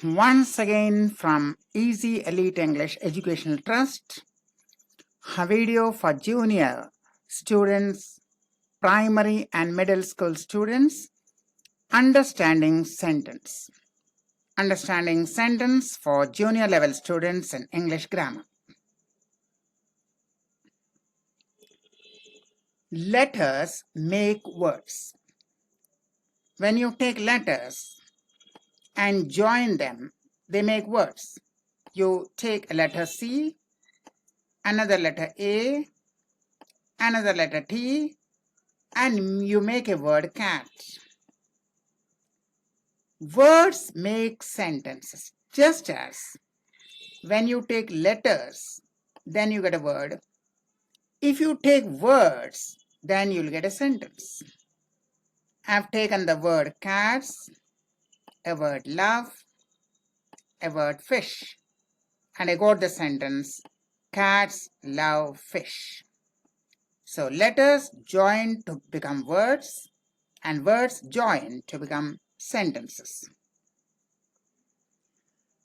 Once again from Easy Elite English Educational Trust, a video for junior students, primary and middle school students, understanding sentence. Understanding sentence for junior level students in English grammar. Letters make words. When you take letters and join them, they make words. You take a letter C, another letter A, another letter T, and you make a word cat. Words make sentences. Just as when you take letters, then you get a word. If you take words, then you'll get a sentence. I've taken the word cats, a word love, a word fish, and I got the sentence, cats love fish. So letters join to become words, and words join to become sentences.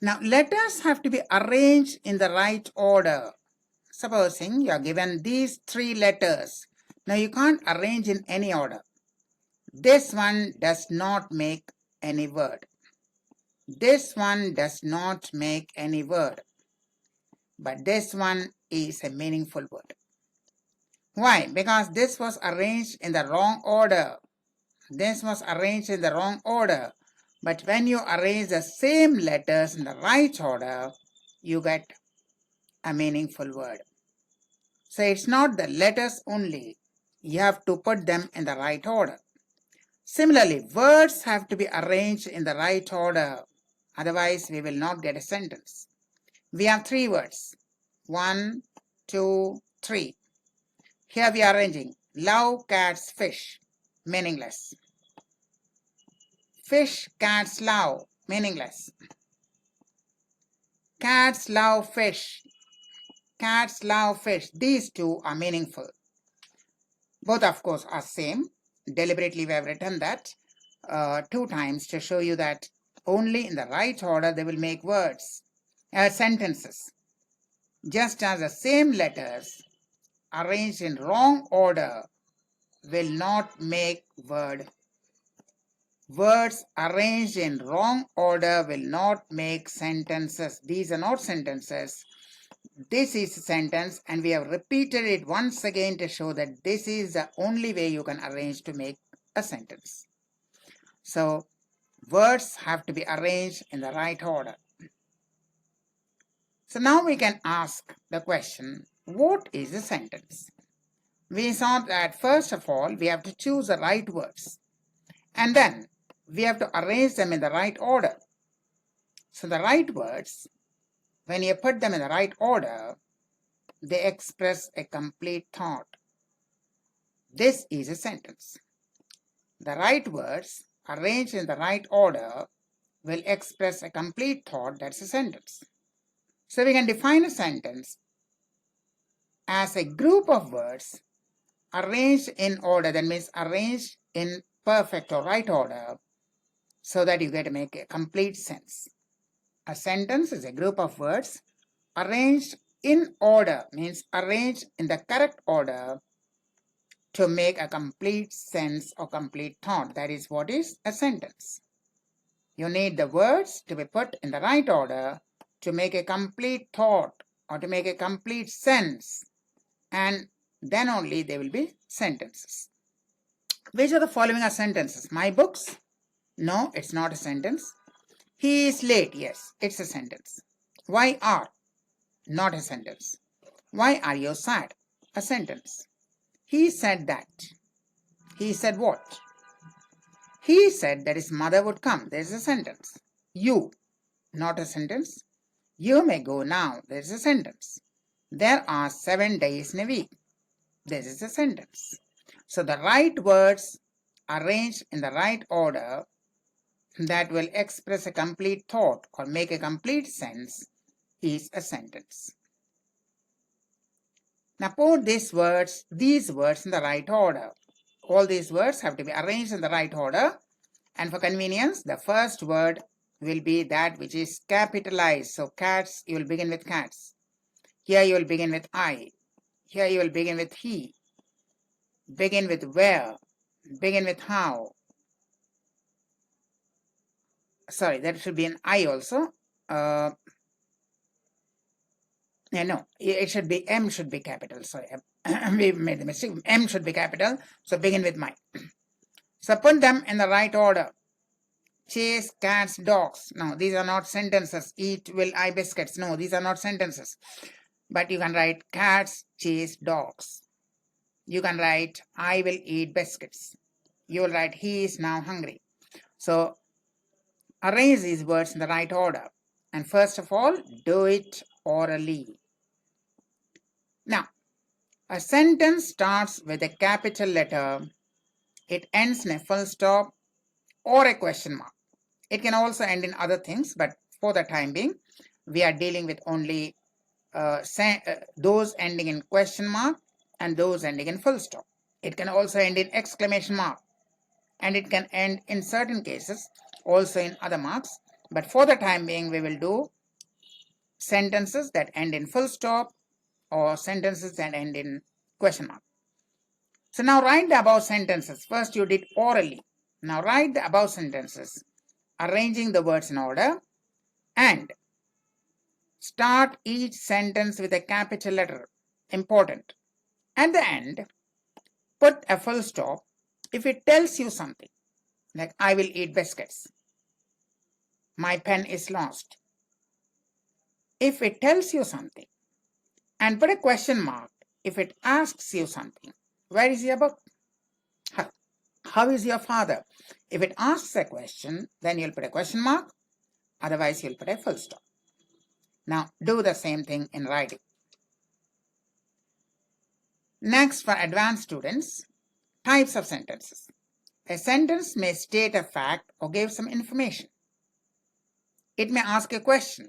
Now, letters have to be arranged in the right order. Supposing you are given these three letters. Now, you can't arrange in any order. This one does not make any word. This one does not make any word. But this one is a meaningful word. Why? Because this was arranged in the wrong order. This was arranged in the wrong order. But when you arrange the same letters in the right order, you get a meaningful word. So it's not the letters only. You have to put them in the right order. Similarly, words have to be arranged in the right order. Otherwise, we will not get a sentence. We have three words. 1, 2, 3. Here we are arranging. Love, cats, fish. Meaningless. Fish, cats, love. Meaningless. Cats love fish. Cats love fish. These two are meaningful. Both, of course, are same. Deliberately, we have written that 2 times to show you that only in the right order they will make words, sentences. Just as the same letters arranged in wrong order will not make word. Words arranged in wrong order will not make sentences. These are not sentences. This is a sentence, and we have repeated it once again to show that this is the only way you can arrange to make a sentence. So, words have to be arranged in the right order. So now we can ask the question, what is a sentence? We saw that first of all, we have to choose the right words. And then, we have to arrange them in the right order. So the right words, when you put them in the right order, they express a complete thought. This is a sentence. The right words, arranged in the right order, will express a complete thought. That's a sentence. So we can define a sentence as a group of words arranged in order. That means arranged in perfect or right order, so that you get to make a complete sense. A sentence is a group of words arranged in order, means arranged in the correct order to make a complete sense or complete thought. That is what is a sentence. You need the words to be put in the right order to make a complete thought or to make a complete sense, and then only they will be sentences. Which of the following are sentences? My books? No, it's not a sentence. He is late. Yes, it's a sentence. Why are? Not a sentence. Why are you sad? A sentence. He said that. He said what? He said that his mother would come. There's a sentence. You. Not a sentence. You may go now. There's a sentence. There are 7 days in a week. This is a sentence. So the right words arranged in the right order that will express a complete thought or make a complete sense is a sentence. Now put these words in the right order. All these words have to be arranged in the right order, and for convenience, the first word will be that which is capitalized. So cats, you will begin with cats. Here you will begin with I. Here you will begin with he. Begin with where. Begin with how. Sorry, that should be an I also. No, it should be M should be capital. Sorry, we made a mistake. M should be capital. So begin with my. So put them in the right order. Chase cats, dogs. No, these are not sentences. Eat will I biscuits. No, these are not sentences. But you can write cats chase dogs. You can write I will eat biscuits. You will write he is now hungry. So arrange these words in the right order. And first of all, do it orally. Now, a sentence starts with a capital letter. It ends in a full stop or a question mark. It can also end in other things, but for the time being, we are dealing with only those ending in question mark and those ending in full stop. It can also end in exclamation mark, and it can end in certain cases also in other marks. But for the time being, we will do sentences that end in full stop or sentences that end in question mark. So now write the above sentences. First you did orally. Now write the above sentences, arranging the words in order, and start each sentence with a capital letter. Important. At the end, put a full stop if it tells you something, like I will eat biscuits. My pen is lost. If it tells you something, and put a question mark if it asks you something. Where is your book? How is your father? If it asks a question, then you'll put a question mark. Otherwise, you'll put a full stop. Now, do the same thing in writing. Next, for advanced students, types of sentences. A sentence may state a fact or give some information. It may ask a question.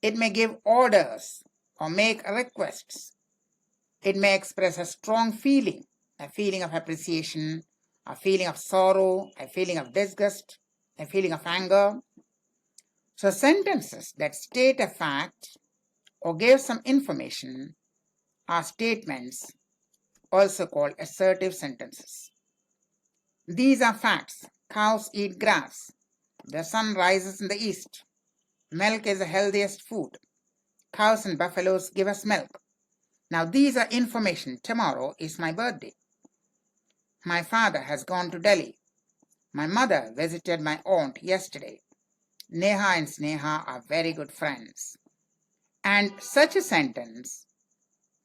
It may give orders or make requests. It may express a strong feeling, a feeling of appreciation, a feeling of sorrow, a feeling of disgust, a feeling of anger. So sentences that state a fact or give some information are statements, also called assertive sentences. These are facts. Cows eat grass. The sun rises in the east. Milk is the healthiest food. Cows and buffaloes give us milk. Now these are information. Tomorrow is my birthday. My father has gone to Delhi. My mother visited my aunt yesterday. Neha and Sneha are very good friends. And such a sentence,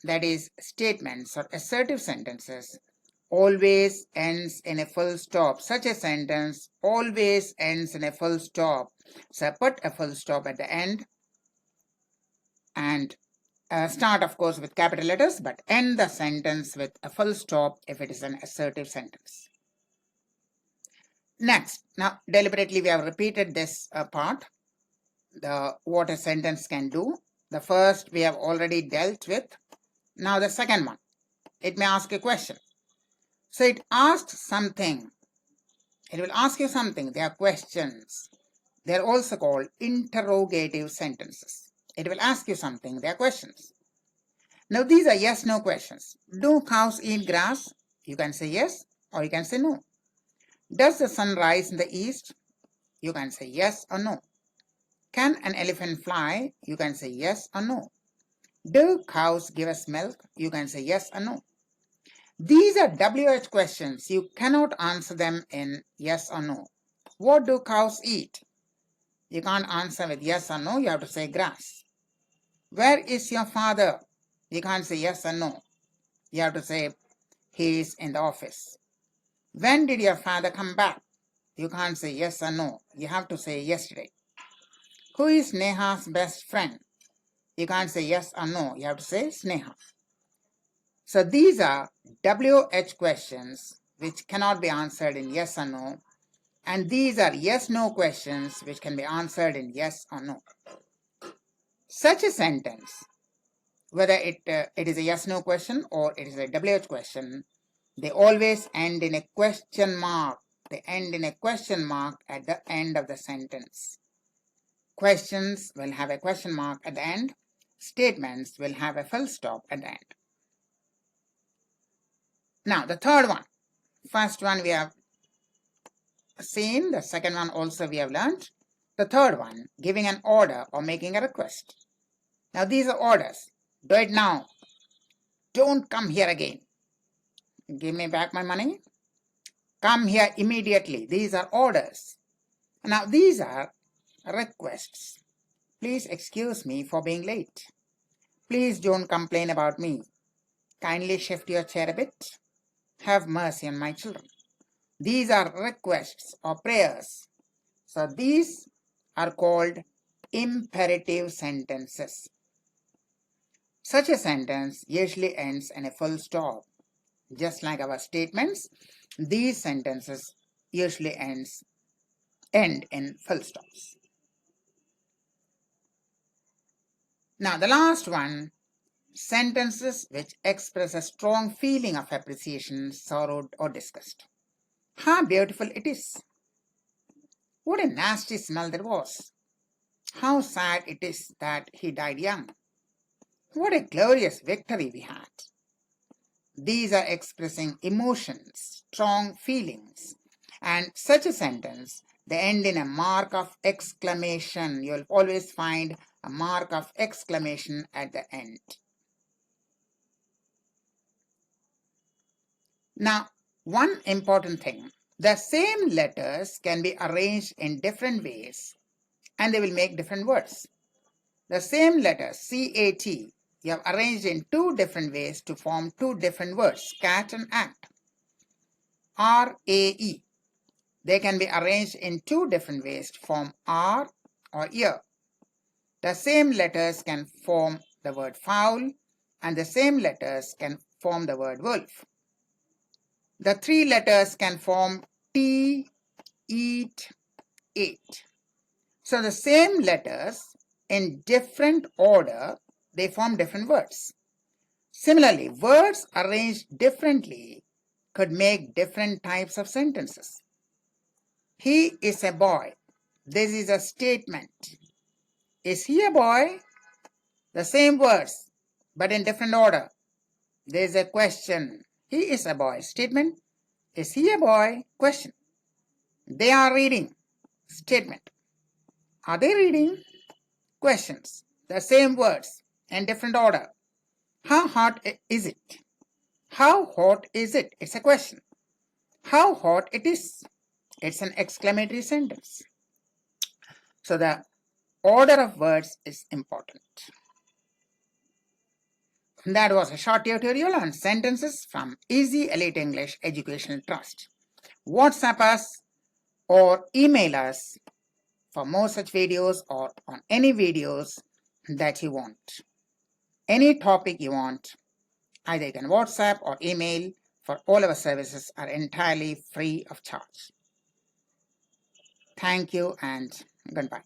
that is statements or assertive sentences, always ends in a full stop. Such a sentence always ends in a full stop. So put a full stop at the end and start, of course, with capital letters, but end the sentence with a full stop if it is an assertive sentence. Next, now deliberately we have repeated this part, what a sentence can do. The first we have already dealt with. Now the second one, it may ask a question. So it asks something. It will ask you something. They are questions. They are also called interrogative sentences. It will ask you something. They are questions. Now these are yes/no questions. Do cows eat grass? You can say yes or you can say no. Does the sun rise in the east? You can say yes or no. Can an elephant fly? You can say yes or no. Do cows give us milk? You can say yes or no. These are WH questions. You cannot answer them in yes or no. What do cows eat? You can't answer with yes or no. You have to say grass. Where is your father? You can't say yes or no. You have to say he is in the office. When did your father come back? You can't say yes or no. You have to say yesterday. Who is Neha's best friend? You can't say yes or no. You have to say Sneha. So these are WH questions which cannot be answered in yes or no. And these are yes/no questions which can be answered in yes or no. Such a sentence, whether it is a yes/no question or it is a WH question, they always end in a question mark. they end in a question mark at the end of the sentence. Questions will have a question mark at the end. Statements will have a full stop at the end. Now the third one. First one we have seen, the second one also we have learned. The third one, giving an order or making a request. Now these are orders. Do it now. Don't come here again. Give me back my money. Come here immediately. These are orders. Now these are requests. Please excuse me for being late. Please don't complain about me. Kindly shift your chair a bit. Have mercy on my children. These are requests or prayers. So these are called imperative sentences. Such a sentence usually ends in a full stop. Just like our statements, these sentences usually end in full stops. Now the last one, sentences which express a strong feeling of appreciation, sorrow or disgust. How beautiful it is. What a nasty smell there was. How sad it is that he died young. What a glorious victory we had. These are expressing emotions, strong feelings, and such a sentence, they end in a mark of exclamation. You'll always find a mark of exclamation at the end. Now, one important thing, the same letters can be arranged in different ways and they will make different words. The same letter, C-A-T, you have arranged in two different ways to form two different words, cat and act. R-A-E, they can be arranged in two different ways to form R or ear. The same letters can form the word fowl and the same letters can form the word wolf. The three letters can form T, eat, ate. So the same letters in different order, they form different words. Similarly, words arranged differently could make different types of sentences. He is a boy. This is a statement. Is he a boy? The same words, but in different order. There is a question. He is a boy. Statement. Is he a boy? Question. They are reading. Statement. Are they reading? Questions. The same words in different order. How hot is it? How hot is it? It's a question. How hot it is? It's an exclamatory sentence. So the order of words is important. That was a short tutorial on sentences from Easy Elite English Educational Trust. WhatsApp us or email us for more such videos or on any videos that you want. Any topic you want, either you can WhatsApp or email. For all our services are entirely free of charge. Thank you and goodbye.